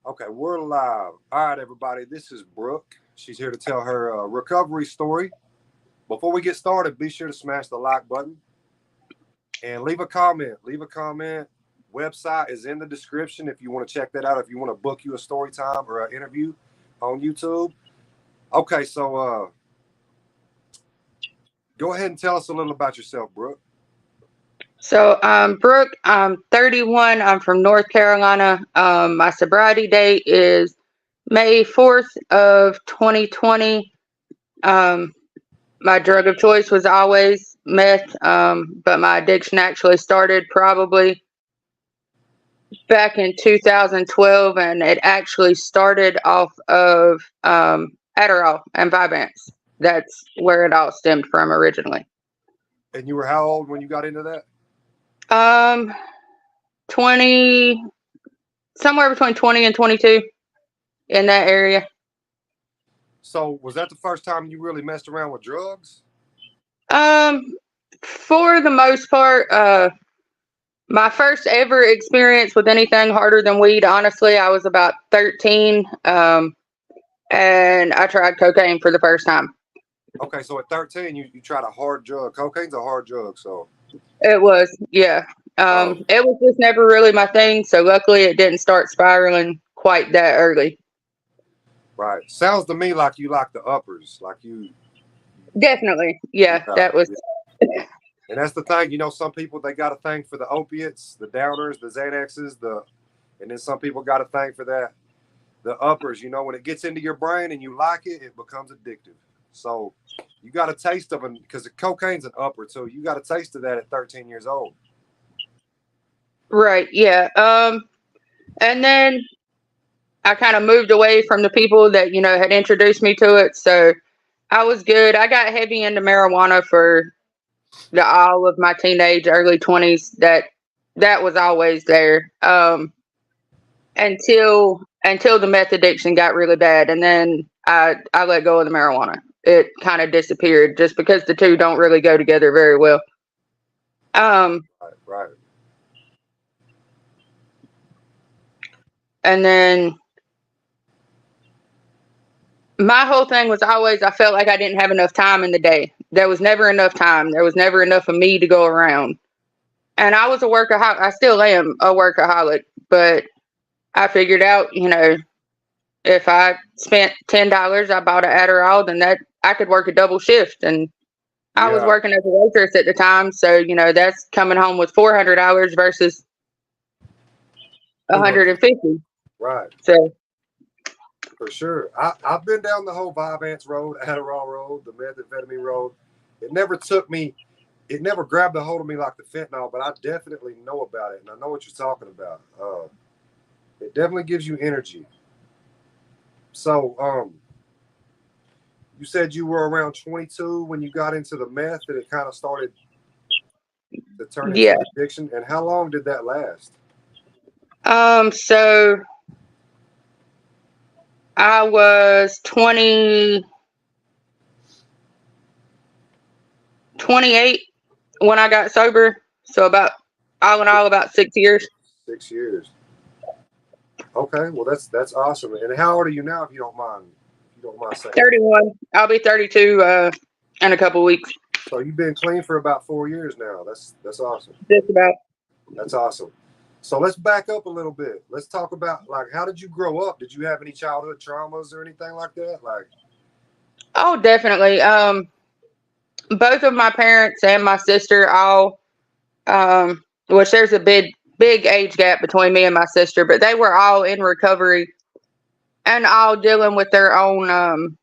Okay, we're live. All right, everybody. This is Brooke. She's here to tell her recovery story. Before we get started, be sure to smash the like button and leave a comment. Leave a comment. Website is in the description if you want to check that out. If you want to book you a story time or an interview on YouTube. Okay, so go ahead and tell us a little about yourself, Brooke. So, Brooke, I'm 31. I'm from North Carolina. My sobriety date is May 4th of 2020. Um, my drug of choice was always meth, but my addiction actually started probably back in 2012, and it actually started off of Adderall and Vyvanse. That's where it all stemmed from originally. And you were how old when you got into that? 20, somewhere between 20 and 22 in that area. So was that the first time you really messed around with drugs? Um, for the most part, my first ever experience with anything harder than weed, honestly, I was about 13, and I tried cocaine for the first time. Okay, so at 13, you tried a hard drug. Cocaine's a hard drug, so. It was, yeah. It was just never really my thing, so luckily it didn't start spiraling quite that early. Right. Sounds to me like you like the uppers, like you. Definitely, yeah, that was. Yeah. And that's the thing, some people, they got a thing for the opiates, the downers, the Xanaxes, and then some people got a thing for the uppers. When it gets into your brain and you like it, it becomes addictive. So you got a taste of it because cocaine's an upper, so you got a taste of that at 13 years old. Right, yeah. And then I kind of moved away from the people that, had introduced me to it. So I was good. I got heavy into marijuana for all of my teenage, early 20s. That was always there. Until the meth addiction got really bad. And then I let go of the marijuana. It kind of disappeared just because the two don't really go together very well. Right. And then my whole thing was always, I felt like I didn't have enough time in the day. There was never enough time. There was never enough of me to go around. And I was a workaholic. I still am a workaholic, but I figured out, if I spent $10, I bought an Adderall, then that I could work a double shift. And I was working as a waitress at the time. So, that's coming home with $400 versus $150. Right. So. For sure. I've been down the whole Vyvanse road, Adderall road, the methamphetamine road. It never grabbed a hold of me like the fentanyl, but I definitely know about it, and I know what you're talking about. It definitely gives you energy. So, you said you were around 22 when you got into the meth, and it kind of started to turn into addiction. And how long did that last? So I was 28 when I got sober. So all in all, about 6 years. 6 years. Okay, well that's awesome. And how old are you now, if you don't mind? Saying. 31. I'll be 32 in a couple weeks. So you've been clean for about 4 years now. That's awesome. Just about. That's awesome. So let's back up a little bit. Let's talk about, how did you grow up? Did you have any childhood traumas or anything like that? Oh, definitely. Both of my parents and my sister all, which there's a big age gap between me and my sister, but they were all in recovery and all dealing with their own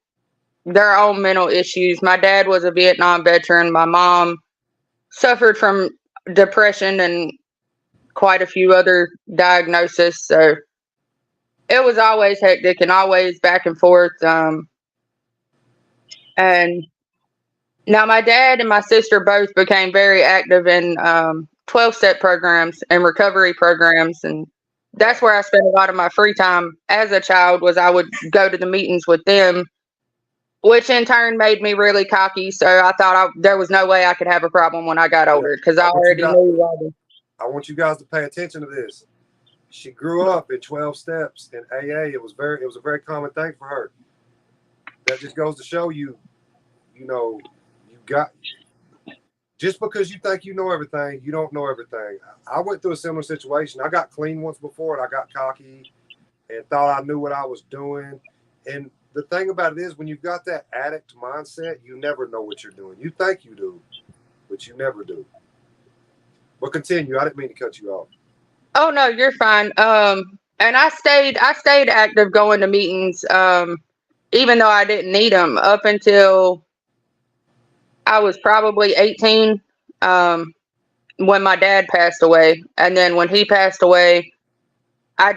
mental issues. My dad was a Vietnam veteran. My mom suffered from depression and quite a few other diagnoses. So it was always hectic and always back and forth. And now my dad and my sister both became very active in 12-step programs and recovery programs. And that's where I spent a lot of my free time as a child. Was I would go to the meetings with them, which in turn made me really cocky. So I thought there was no way I could have a problem when I got older because I already knew. I want you guys to pay attention to this. She grew up in 12 steps in AA. It was a very common thing for her. That just goes to show you, you know, you got just because you think you know everything, you don't know everything. I went through a similar situation. I got clean once before, and I got cocky and thought I knew what I was doing. And the thing about it is, when you've got that addict mindset, you never know what you're doing. You think you do, but you never do. But continue. I didn't mean to cut you off. Oh no, you're fine. And I stayed active going to meetings, even though I didn't need them up until I was probably 18, when my dad passed away. And then when he passed away, I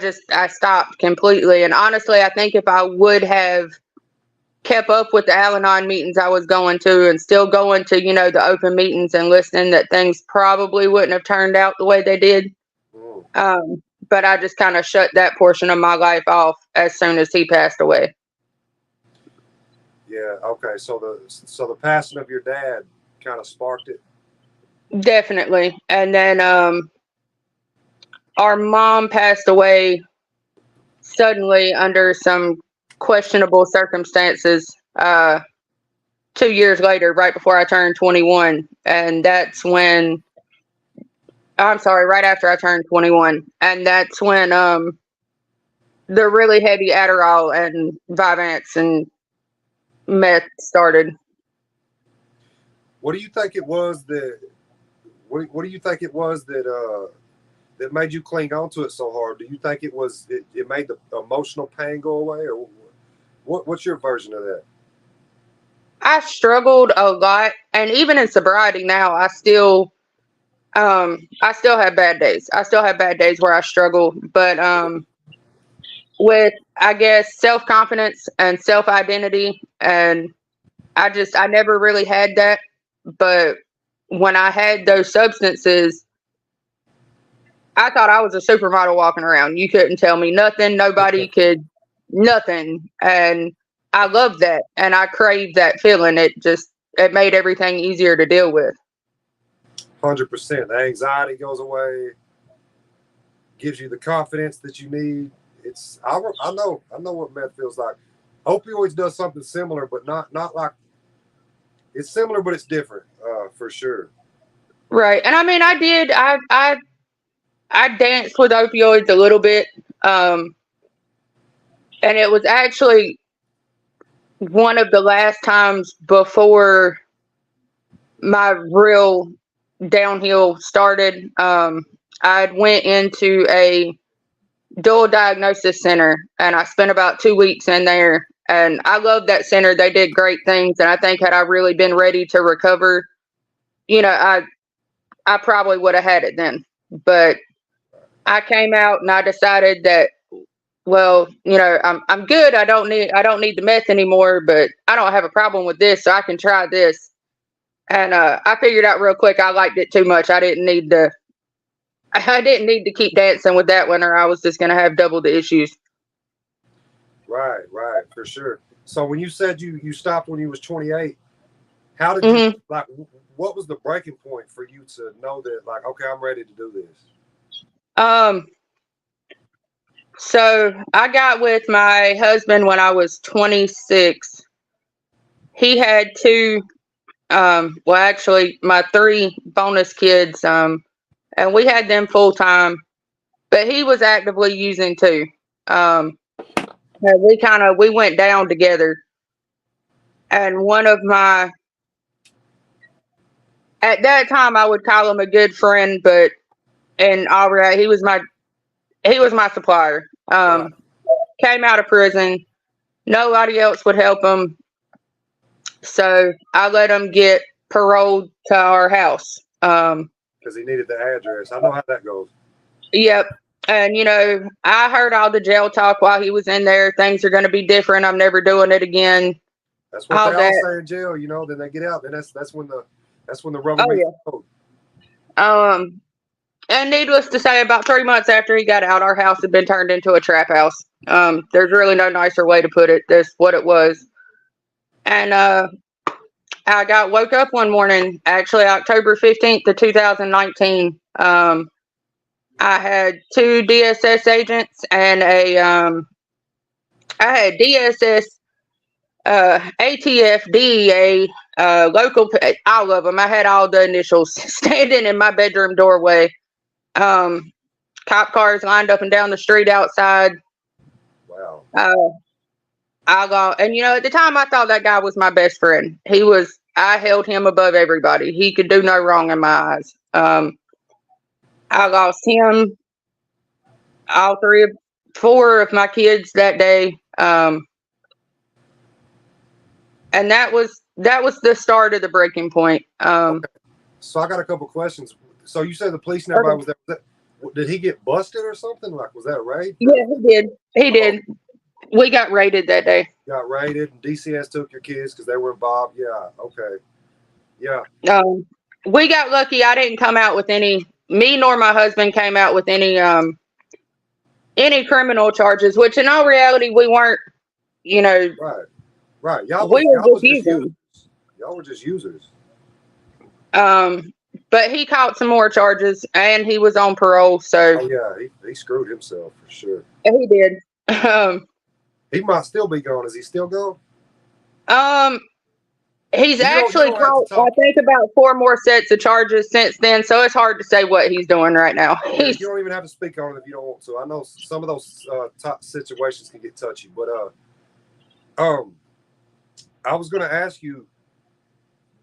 stopped completely. And honestly, I think if I would have kept up with the Al-Anon meetings I was going to and still going to, the open meetings and listening, that things probably wouldn't have turned out the way they did. But I just kind of shut that portion of my life off as soon as he passed away. Yeah. Okay. So the passing of your dad kind of sparked it. Definitely. And then our mom passed away suddenly under some questionable circumstances 2 years later, right before I turned 21. And that's when, I'm sorry, right after I turned 21. And that's when the really heavy Adderall and Vyvanse and meth started. What do you think it was that? What do you think it was that that made you cling on to it so hard? Do you think it was it made the emotional pain go away, or what's your version of that? I struggled a lot, and even in sobriety now, I still have bad days. I still have bad days where I struggle, but with, I guess, self-confidence and self-identity, and I never really had that, but when I had those substances, I thought I was a supermodel walking around. You couldn't tell me nothing. Nobody could, nothing. And I loved that. And I craved that feeling. It made everything easier to deal with. 100%. The anxiety goes away, gives you the confidence that you need. I know what meth feels like. Opioids does something similar, but not like, it's similar, but it's different, for sure. Right. And I mean, I danced with opioids a little bit. And it was actually one of the last times before my real downhill started. I went into a dual diagnosis center, and I spent about 2 weeks in there. And I love that center. They did great things. And I think had I really been ready to recover, I probably would have had it then. But I came out and I decided that, well, I'm good. I don't need the meth anymore, but I don't have a problem with this, so I can try this. And I figured out real quick I liked it too much. I didn't need to keep dancing with that one, or I was just gonna have double the issues. Right, for sure. So when you said you stopped when you was 28, how did you like? What was the breaking point for you to know that, like, okay, I'm ready to do this? So I got with my husband when I was 26. He had two, well, actually, my 3 bonus kids, and we had them full time, but he was actively using too. We went down together, and at that time I would call him a good friend, but in all reality, he was my supplier. Came out of prison, nobody else would help him, so I let him get paroled to our house. Because he needed the address. I know how that goes. Yep. And, I heard all the jail talk while he was in there. Things are going to be different. I'm never doing it again. That's what they all say in jail, Then they get out, and that's when the rubber meets the road. And needless to say, about 3 months after he got out, our house had been turned into a trap house. There's really no nicer way to put it. That's what it was. And I woke up one morning, actually October 15th of 2019. I had 2 DSS agents and I had DSS, ATF, DEA, local, all of them. I had all the initials standing in my bedroom doorway. Cop cars lined up and down the street outside. Wow. And at the time I thought that guy was my best friend. I held him above everybody. He could do no wrong in my eyes. I lost him, all four of my kids that day. And that was the start of the breaking point. Okay. So I got a couple questions. So you said the police and everybody was there. Did he get busted or something? Like, was that a raid? Yeah, he did. He did. We got raided that day. Got raided, and DCS took your kids because they were involved. Yeah. Okay. Yeah. We got lucky. I didn't come out with any. Me nor my husband came out with any criminal charges. Which, in all reality, we weren't. Right. Y'all were just users. But he caught some more charges, and he was on parole. So. Oh yeah, he screwed himself for sure. He did. He might still be gone. Is he still gone? He's actually caught, I think, about 4 more sets of charges since then. So it's hard to say what he's doing right now. Yeah, you don't even have to speak on it if you don't want to. I know some of those top situations can get touchy, but I was going to ask you,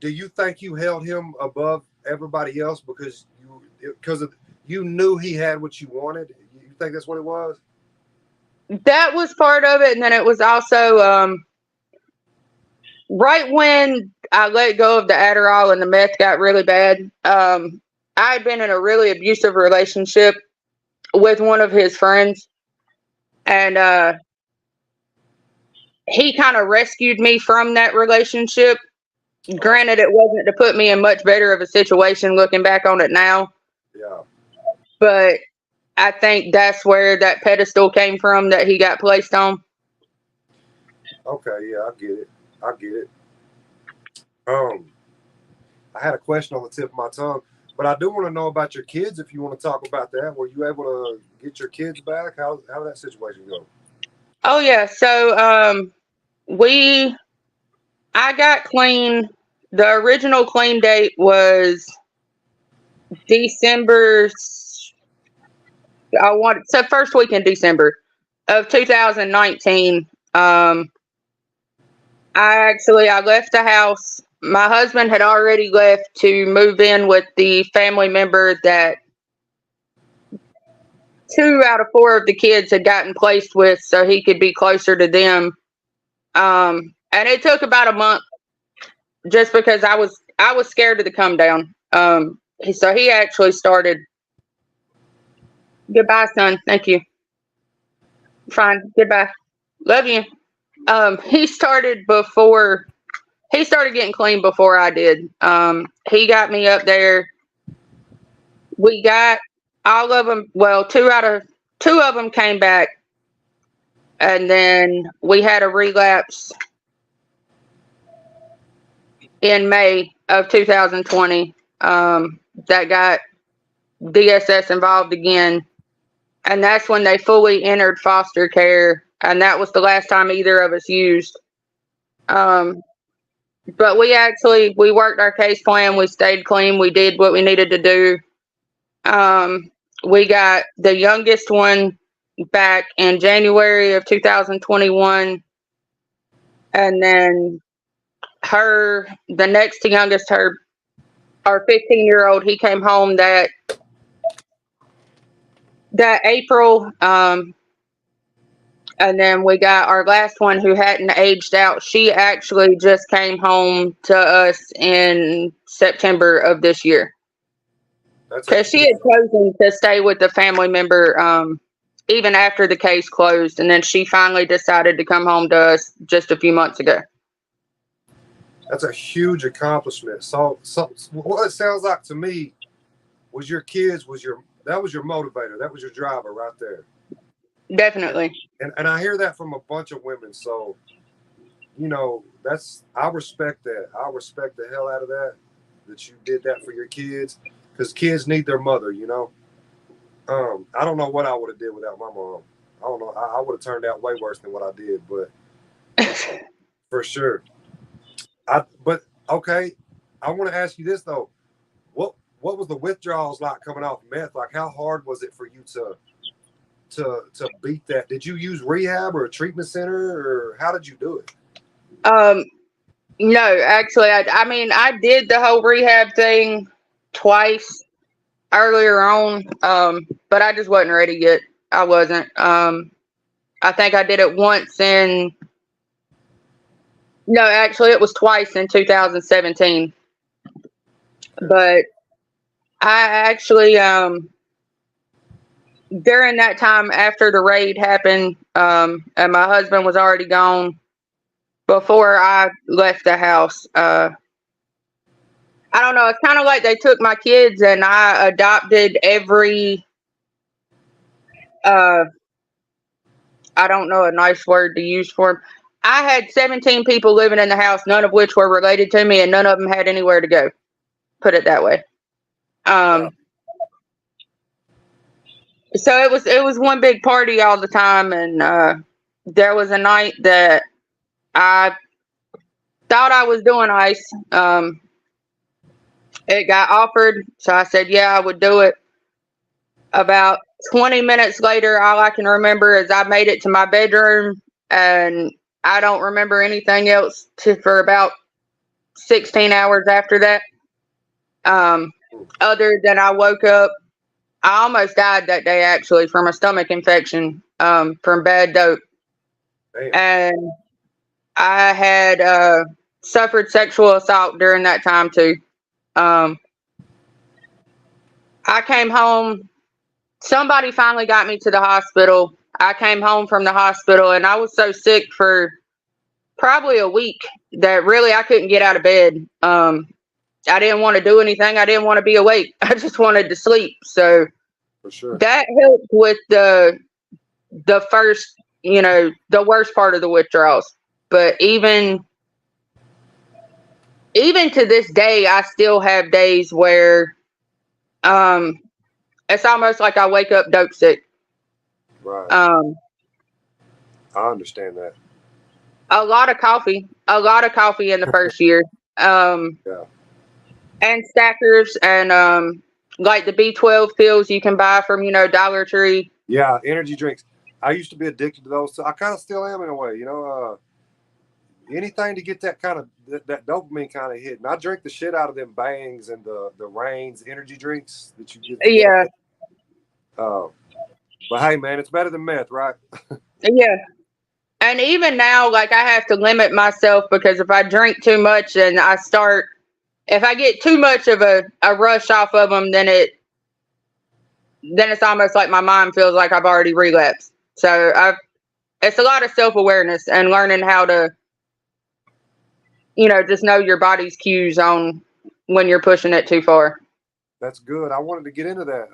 do you think you held him above everybody else because you knew he had what you wanted? You think that's what it was? That was part of it, and then it was also right when I let go of the Adderall and the meth got really bad. I had been in a really abusive relationship with one of his friends, and he kind of rescued me from that relationship. Granted, it wasn't to put me in much better of a situation looking back on it now. Yeah. But I think that's where that pedestal came from that he got placed on. Okay, yeah, I get it. I had a question on the tip of my tongue, but I do want to know about your kids. If you want to talk about that, were you able to get your kids back? How did that situation go? Oh yeah, so I got clean. The original clean date was December. First week in December of 2019. I left the house. My husband had already left to move in with the family member that 2 out of 4 of the kids had gotten placed with, so he could be closer to them. And it took about a month, just because I was scared of the come down. So he actually started. Goodbye, son. Thank you. Fine. Goodbye. Love you. He started getting clean before I did. He got me up there. We got all of them. Well, two of them came back, and then we had a relapse in May of 2020. That got DSS involved again, and that's when they fully entered foster care, and that was the last time either of us used. But we worked our case plan. We stayed clean. We did what we needed to do. We got the youngest one back in January of 2021. And then the next youngest, our 15-year-old, he came home that April. And then we got our last one who hadn't aged out. She actually just came home to us in September of this year. Because she had chosen to stay with the family member even after the case closed. And then she finally decided to come home to us just a few months ago. That's a huge accomplishment. So what it sounds like to me was your kids that was your motivator. That was your driver right there. Definitely. And I hear that from a bunch of women. So, I respect that. I respect the hell out of that you did that for your kids, because kids need their mother, I don't know what I would have did without my mom. I don't know. I would have turned out way worse than what I did, but for sure. But okay, I want to ask you this though. What was the withdrawals like coming off meth? Like, how hard was it for you to beat that? Did you use rehab or a treatment center, or how did you do it? Um, no, actually, I mean, I did the whole rehab thing twice earlier on, but I just wasn't ready yet. I wasn't. I think I did it once in, no, actually, it was twice in 2017. But I actually, during that time after the raid happened, and my husband was already gone before I left the house, I don't know. It's kind of like they took my kids and I adopted every, uh, I don't know a nice word to use for them. I had 17 people living in the house, none of which were related to me, and none of them had anywhere to go. Put it that way. Wow. So it was one big party all the time, and there was a night that I thought I was doing ice. It got offered, so I said, yeah, I would do it. About 20 minutes later, all I can remember is I made it to my bedroom, and I don't remember anything else for about 16 hours after that. Other than I woke up, I almost died that day actually from a stomach infection from bad dope. Damn. And I had suffered sexual assault during that time too. I came home. Somebody finally got me to the hospital. I came home from the hospital and I was so sick for probably a week that really I couldn't get out of bed. I didn't want to do anything. I didn't want to be awake. I just wanted to sleep. So For sure. that helped with the first, the worst part of the withdrawals. But even to this day, I still have days where it's almost like I wake up dope sick. Right. Um, I understand that. a lot of coffee in the first year. Yeah. And stackers and like the B12 pills you can buy from, Dollar Tree. Yeah, energy drinks. I used to be addicted to those. So I kind of still am in a way, anything to get that kind of that dopamine kind of hit. And I drink the shit out of them Bangs and the Reigns energy drinks that you get. Yeah. But hey, man, it's better than meth, right? Yeah. And even now, like I have to limit myself because if I drink too much and if I get too much of a rush off of them, then it's almost like my mind feels like I've already relapsed. So it's a lot of self-awareness and learning how to, just know your body's cues on when you're pushing it too far. That's good. I wanted to get into that.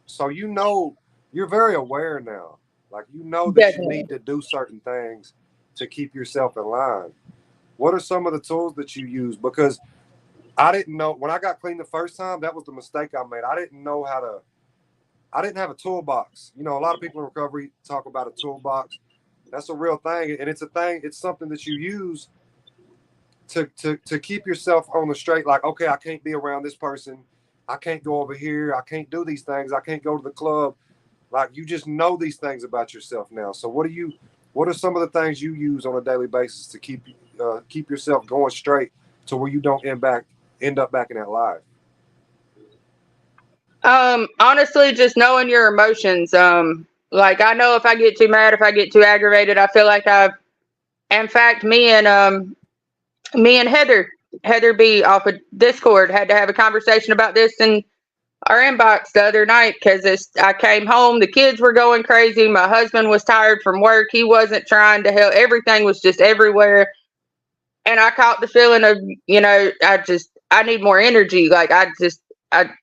So you're very aware now. Like that Definitely. you need to do certain things to keep yourself in line. What are some of the tools that you use? Because I didn't know when I got clean the first time, that was the mistake I made. I didn't have a toolbox. A lot of people in recovery talk about a toolbox. That's a real thing. And it's a thing. It's something that you use to keep yourself on the straight. Like, okay, I can't be around this person. I can't go over here. I can't do these things. I can't go to the club. Like, you just know these things about yourself now. So what are some of the things you use on a daily basis to keep yourself going straight to where you don't end up back in that life? Honestly, just knowing your emotions. Like I know if I get too mad, if I get too aggravated, I feel like in fact, me and Heather B off of Discord had to have a conversation about this in our inbox the other night because I came home, the kids were going crazy. My husband was tired from work. He wasn't trying to help. Everything was just everywhere. And I caught the feeling of, I need more energy. Like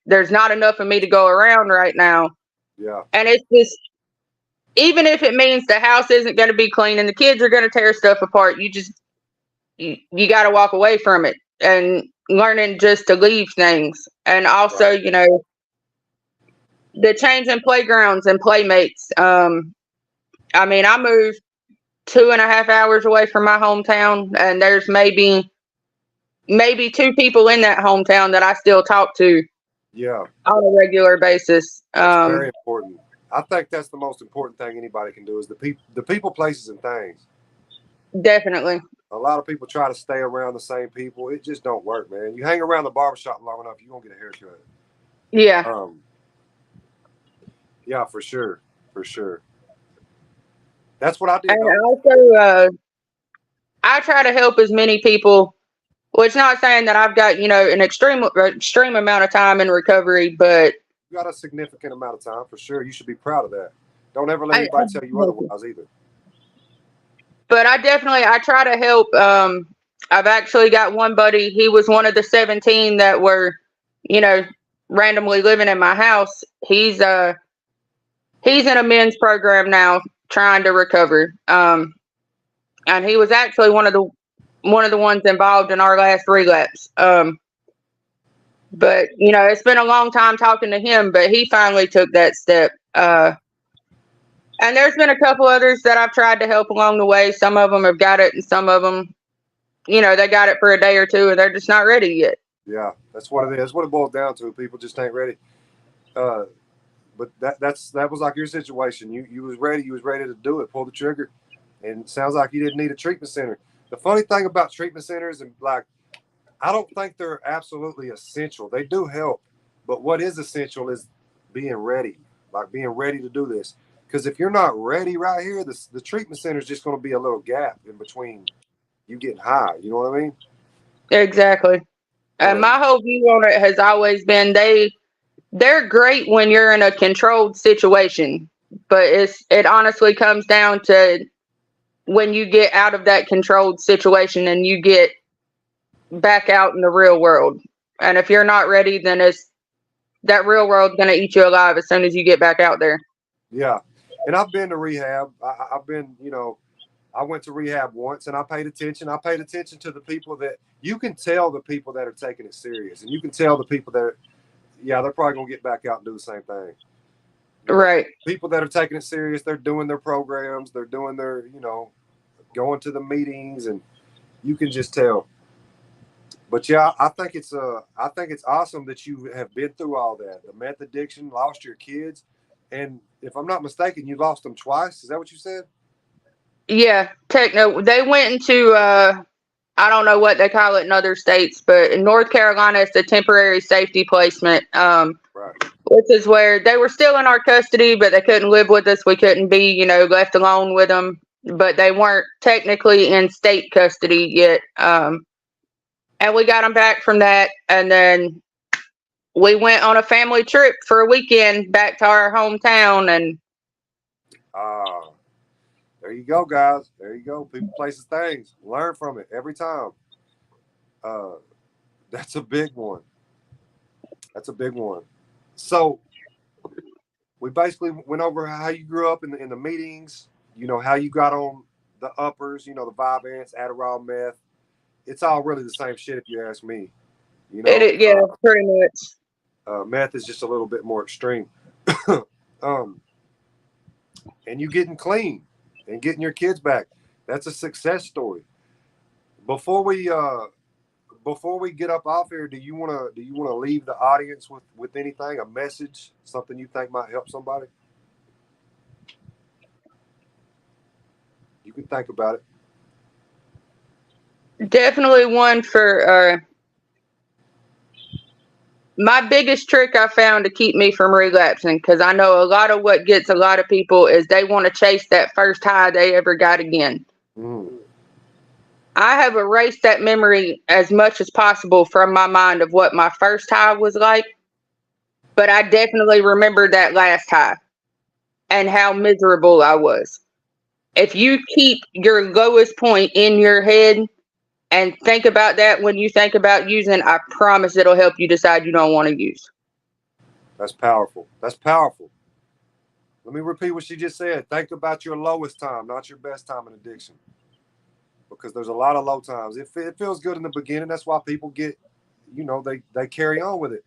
there's not enough of me to go around right now. Yeah. And it's just, even if it means the house isn't going to be clean and the kids are going to tear stuff apart, you got to walk away from it and learning just to leave things. And also, Right. the change in playgrounds and playmates. I mean, I moved 2.5 hours away from my hometown, and there's maybe two people in that hometown that I still talk to Yeah, on a regular basis. that's very important. I think that's the most important thing anybody can do is the people, places, and things. Definitely. A lot of people try to stay around the same people. It just don't work, man. You hang around the barbershop long enough, you're gonna get a haircut. Yeah. Yeah, for sure, for sure. That's what I did, And though. also, I try to help as many people. Well, it's not saying that I've got, an extreme amount of time in recovery, but You got a significant amount of time for sure. You should be proud of that. Don't ever let I, anybody tell you otherwise either. but I try to help. I've actually got one buddy. He was one of the 17 that were, you know, randomly living in my house. He's in a men's program now, trying to recover. And he was actually one of the ones involved in our last relapse. But it's been a long time talking to him, but he finally took that step. And there's been a couple others that I've tried to help along the way. Some of them have got it, and some of them, they got it for a day or two, and they're just not ready yet. Yeah, that's what it is. That's what it boils down to. People just ain't ready. But that was like your situation. You was ready. You was ready to do it. Pull the trigger, and it sounds like you didn't need a treatment center. The funny thing about treatment centers and like, I don't think they're absolutely essential. They do help, but what is essential is being ready, like being ready to do this. Because if you're not ready right here, the treatment center is just going to be a little gap in between you getting high. You know what I mean? Exactly. And Um, my whole view on it has always been they're great when you're in a controlled situation, but it honestly comes down to when you get out of that controlled situation and you get back out in the real world. And if you're not ready, then it's that real world's gonna eat you alive as soon as you get back out there. yeah, and I've been to rehab. I've been, I went to rehab once, and I paid attention. I paid attention to the people that you can tell the people that are taking it serious, and you can tell the people that, yeah, they're probably gonna get back out and do the same thing. Right. People that are taking it serious, they're doing their programs, they're doing their, going to the meetings, and you can just tell. But yeah, I think it's awesome that you have been through all that. The meth addiction, lost your kids, and if I'm not mistaken, you lost them twice. Is that what you said? Yeah. Techno. They went into I don't know what they call it in other states, but in North Carolina, it's a temporary safety placement. Right. Which is where they were still in our custody, but they couldn't live with us. We couldn't be, left alone with them. But they weren't technically in state custody yet. And we got them back from that, and then we went on a family trip for a weekend back to our hometown. And Ah, there you go, guys. There you go. People, places, things. Learn from it every time. Uh, that's a big one. That's a big one. So we basically went over how you grew up in the meetings. How you got on the uppers. The Vyvanse, Adderall, meth. It's all really the same shit if you ask me. You know, yeah, pretty much. meth is just a little bit more extreme. um, and you getting clean and getting your kids back. That's a success story. Before we get up off here, do you wanna leave the audience with anything, a message, something you think might help somebody? You can think about it. Definitely one for my biggest trick I found to keep me from relapsing, because I know a lot of what gets a lot of people is they want to chase that first high they ever got again. Mm. I have erased that memory as much as possible from my mind of what my first high was like, but I definitely remember that last high and how miserable I was. If you keep your lowest point in your head and think about that when you think about using, I promise it'll help you decide you don't want to use. That's powerful. That's powerful. Let me repeat what she just said. Think about your lowest time, not your best time in addiction, because there's a lot of low times. It feels good in the beginning. That's why people get, they carry on with it.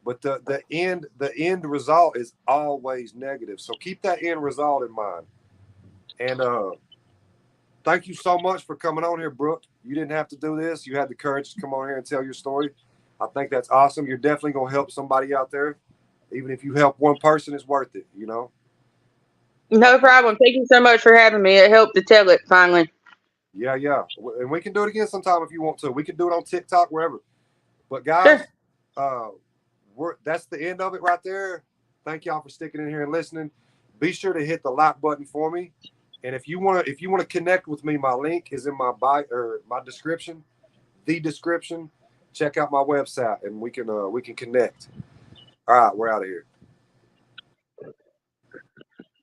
but the end result is always negative. So keep that end result in mind. And thank you so much for coming on here, Brooke. You didn't have to do this. You had the courage to come on here and tell your story. I think that's awesome. You're definitely gonna help somebody out there. Even if you help one person, it's worth it, you know? No problem. Thank you so much for having me. It helped to tell it finally. Yeah, yeah. And we can do it again sometime if you want to. We can do it on TikTok, wherever. But Sure. guys, that's the end of it right there. Thank y'all for sticking in here and listening. Be sure to hit the like button for me. And if you wanna connect with me, my link is in my bio or my description, the description. Check out my website and we can connect. All right, we're out of here.